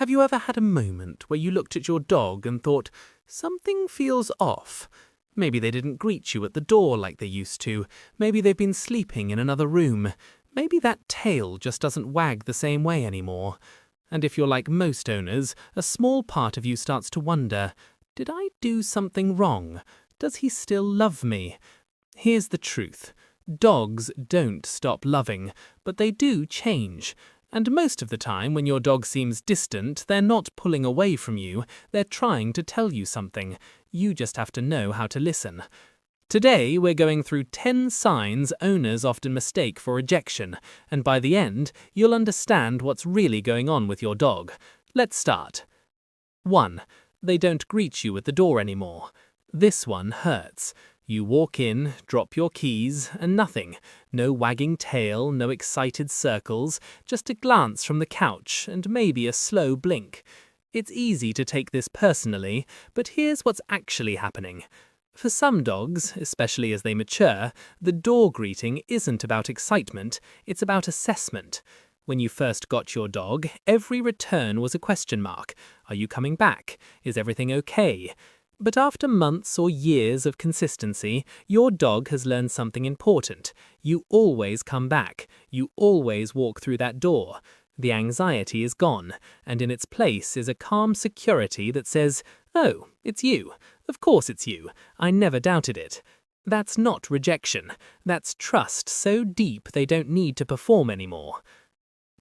Have you ever had a moment where you looked at your dog and thought, something feels off? Maybe they didn't greet you at the door like they used to. Maybe they've been sleeping in another room. Maybe that tail just doesn't wag the same way anymore. And if you're like most owners, a small part of you starts to wonder, did I do something wrong? Does he still love me? Here's the truth. Dogs don't stop loving, but they do change. And most of the time when your dog seems distant, they're not pulling away from you, they're trying to tell you something. You just have to know how to listen. Today, we're going through 10 signs owners often mistake for rejection, and by the end, you'll understand what's really going on with your dog. Let's start. 1. They don't greet you at the door anymore. This one hurts. You walk in, drop your keys, and nothing. No wagging tail, no excited circles, just a glance from the couch and maybe a slow blink. It's easy to take this personally, but here's what's actually happening. For some dogs, especially as they mature, the door greeting isn't about excitement, it's about assessment. When you first got your dog, every return was a question mark. Are you coming back? Is everything okay? But after months or years of consistency, your dog has learned something important. You always come back. You always walk through that door. The anxiety is gone, and in its place is a calm security that says, "Oh, it's you. Of course it's you. I never doubted it." That's not rejection. That's trust so deep they don't need to perform anymore.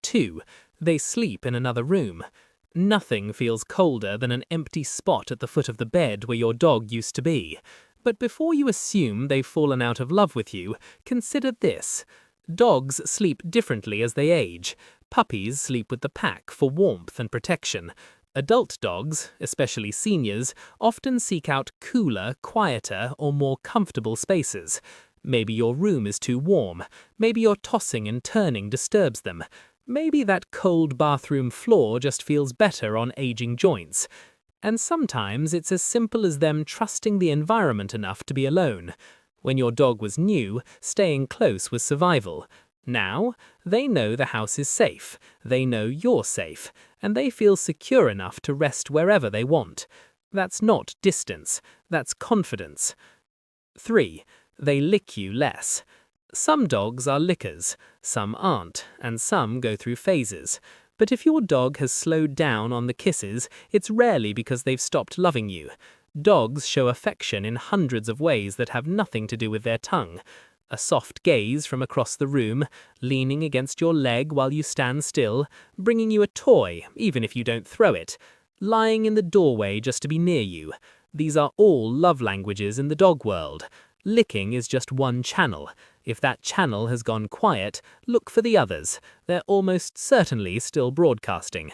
2. They sleep in another room. Nothing feels colder than an empty spot at the foot of the bed where your dog used to be. But before you assume they've fallen out of love with you, consider this. Dogs sleep differently as they age. Puppies sleep with the pack for warmth and protection. Adult dogs, especially seniors, often seek out cooler, quieter, or more comfortable spaces. Maybe your room is too warm. Maybe your tossing and turning disturbs them. Maybe that cold bathroom floor just feels better on aging joints. And sometimes it's as simple as them trusting the environment enough to be alone. When your dog was new, staying close was survival. Now, they know the house is safe, they know you're safe, and they feel secure enough to rest wherever they want. That's not distance, that's confidence. 3. They lick you less. Some dogs are lickers, some aren't, and some go through phases. But if your dog has slowed down on the kisses, it's rarely because they've stopped loving you. Dogs show affection in hundreds of ways that have nothing to do with their tongue. A soft gaze from across the room, leaning against your leg while you stand still, bringing you a toy, even if you don't throw it, lying in the doorway just to be near you. These are all love languages in the dog world. Licking is just one channel. If that channel has gone quiet, look for the others. They're almost certainly still broadcasting.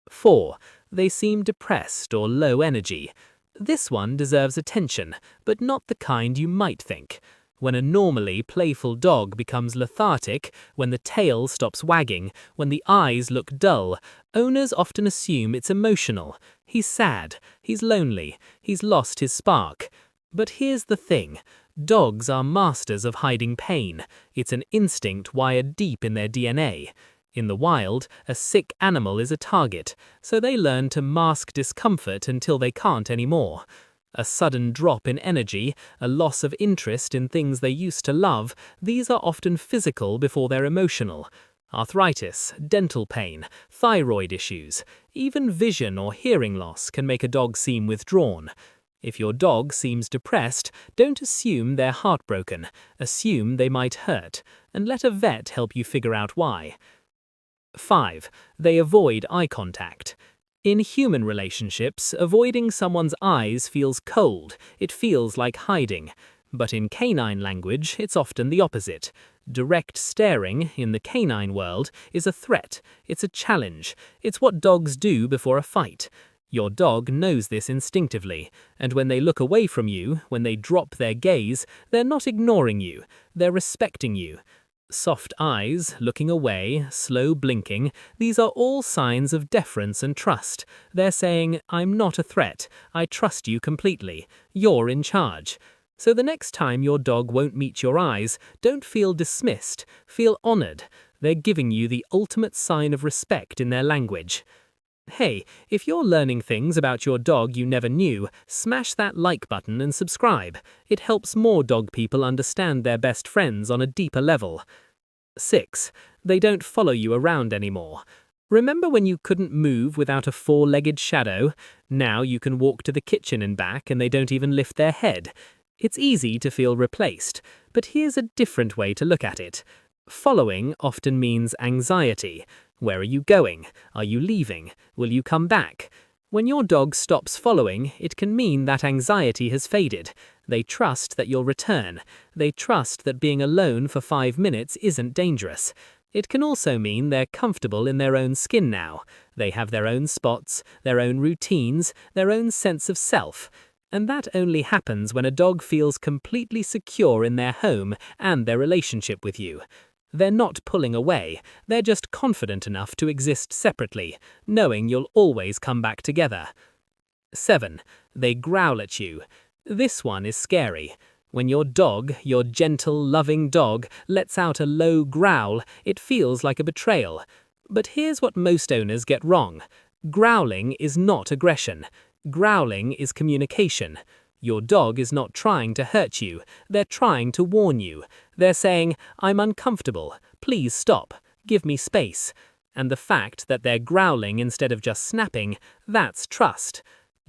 4. They seem depressed or low energy. This one deserves attention, but not the kind you might think. When a normally playful dog becomes lethargic, when the tail stops wagging, when the eyes look dull, owners often assume it's emotional. He's sad, he's lonely, he's lost his spark. But here's the thing. Dogs are masters of hiding pain. It's an instinct wired deep in their DNA. In the wild, a sick animal is a target, so they learn to mask discomfort until they can't anymore. A sudden drop in energy, a loss of interest in things they used to love, these are often physical before they're emotional. Arthritis, dental pain, thyroid issues, even vision or hearing loss can make a dog seem withdrawn. If your dog seems depressed, don't assume they're heartbroken. Assume they might hurt, and let a vet help you figure out why. 5. They avoid eye contact. In human relationships, avoiding someone's eyes feels cold, it feels like hiding. But in canine language, it's often the opposite. Direct staring, in the canine world, is a threat, it's a challenge, it's what dogs do before a fight. Your dog knows this instinctively, and when they look away from you, when they drop their gaze, they're not ignoring you, they're respecting you. Soft eyes, looking away, slow blinking, these are all signs of deference and trust. They're saying, I'm not a threat, I trust you completely, you're in charge. So the next time your dog won't meet your eyes, don't feel dismissed, feel honored. They're giving you the ultimate sign of respect in their language. Hey, if you're learning things about your dog you never knew, smash that like button and subscribe. It helps more dog people understand their best friends on a deeper level. 6. They don't follow you around anymore. Remember when you couldn't move without a four-legged shadow? Now you can walk to the kitchen and back and they don't even lift their head. It's easy to feel replaced, but here's a different way to look at it. Following often means anxiety. Where are you going? Are you leaving? Will you come back? When your dog stops following, it can mean that anxiety has faded. They trust that you'll return. They trust that being alone for 5 minutes isn't dangerous. It can also mean they're comfortable in their own skin now. They have their own spots, their own routines, their own sense of self. And that only happens when a dog feels completely secure in their home and their relationship with you. They're not pulling away, they're just confident enough to exist separately, knowing you'll always come back together. 7. They growl at you. This one is scary. When your dog, your gentle, loving dog, lets out a low growl, it feels like a betrayal. But here's what most owners get wrong. Growling is not aggression. Growling is communication. Your dog is not trying to hurt you. They're trying to warn you. They're saying, "I'm uncomfortable. Please stop. Give me space." And the fact that they're growling instead of just snapping, that's trust.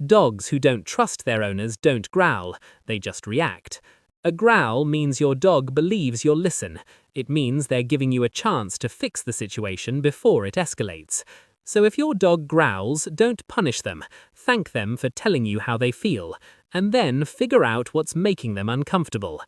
Dogs who don't trust their owners don't growl. They just react. A growl means your dog believes you'll listen. It means they're giving you a chance to fix the situation before it escalates. So if your dog growls, don't punish them. Thank them for telling you how they feel, and then figure out what's making them uncomfortable.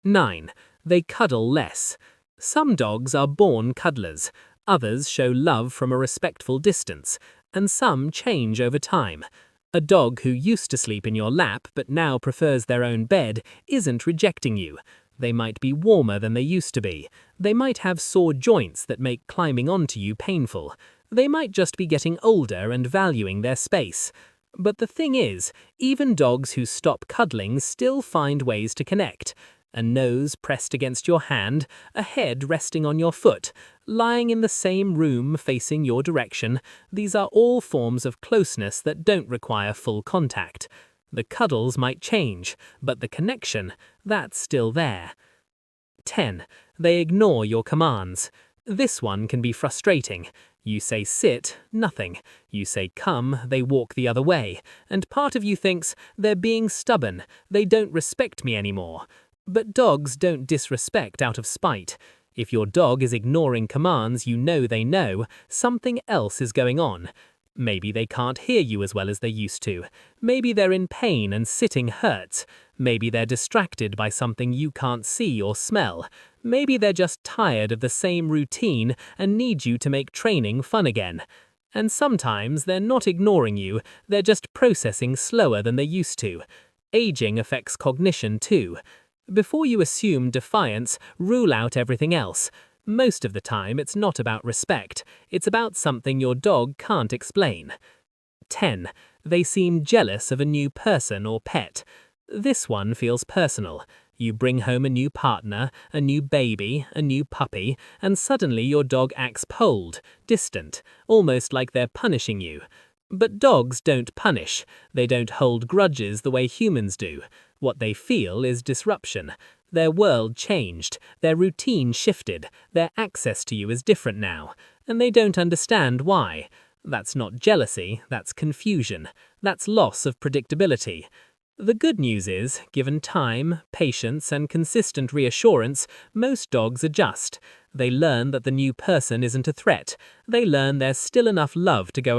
9. They cuddle less. Some dogs are born cuddlers. Others show love from a respectful distance, and some change over time. A dog who used to sleep in your lap but now prefers their own bed isn't rejecting you. They might be warmer than they used to be. They might have sore joints that make climbing onto you painful. They might just be getting older and valuing their space. But the thing is, even dogs who stop cuddling still find ways to connect. A nose pressed against your hand, a head resting on your foot, lying in the same room facing your direction, these are all forms of closeness that don't require full contact. The cuddles might change, but the connection, that's still there. 10. They ignore your commands. This one can be frustrating. You say sit, nothing. You say come, they walk the other way. And part of you thinks, they're being stubborn, they don't respect me anymore. But dogs don't disrespect out of spite. If your dog is ignoring commands you know they know, something else is going on. Maybe they can't hear you as well as they used to. Maybe they're in pain and sitting hurts. Maybe they're distracted by something you can't see or smell. Maybe they're just tired of the same routine and need you to make training fun again. And sometimes they're not ignoring you, they're just processing slower than they used to. Aging affects cognition too. Before you assume defiance, rule out everything else. Most of the time, it's not about respect. It's about something your dog can't explain. 10. They seem jealous of a new person or pet. This one feels personal. You bring home a new partner, a new baby, a new puppy, and suddenly your dog acts cold, distant, almost like they're punishing you. But dogs don't punish. They don't hold grudges the way humans do. What they feel is disruption. Their world changed, their routine shifted, their access to you is different now, and they don't understand why. That's not jealousy, that's confusion. That's loss of predictability. The good news is, given time, patience, and consistent reassurance, most dogs adjust. They learn that the new person isn't a threat. They learn there's still enough love to go around.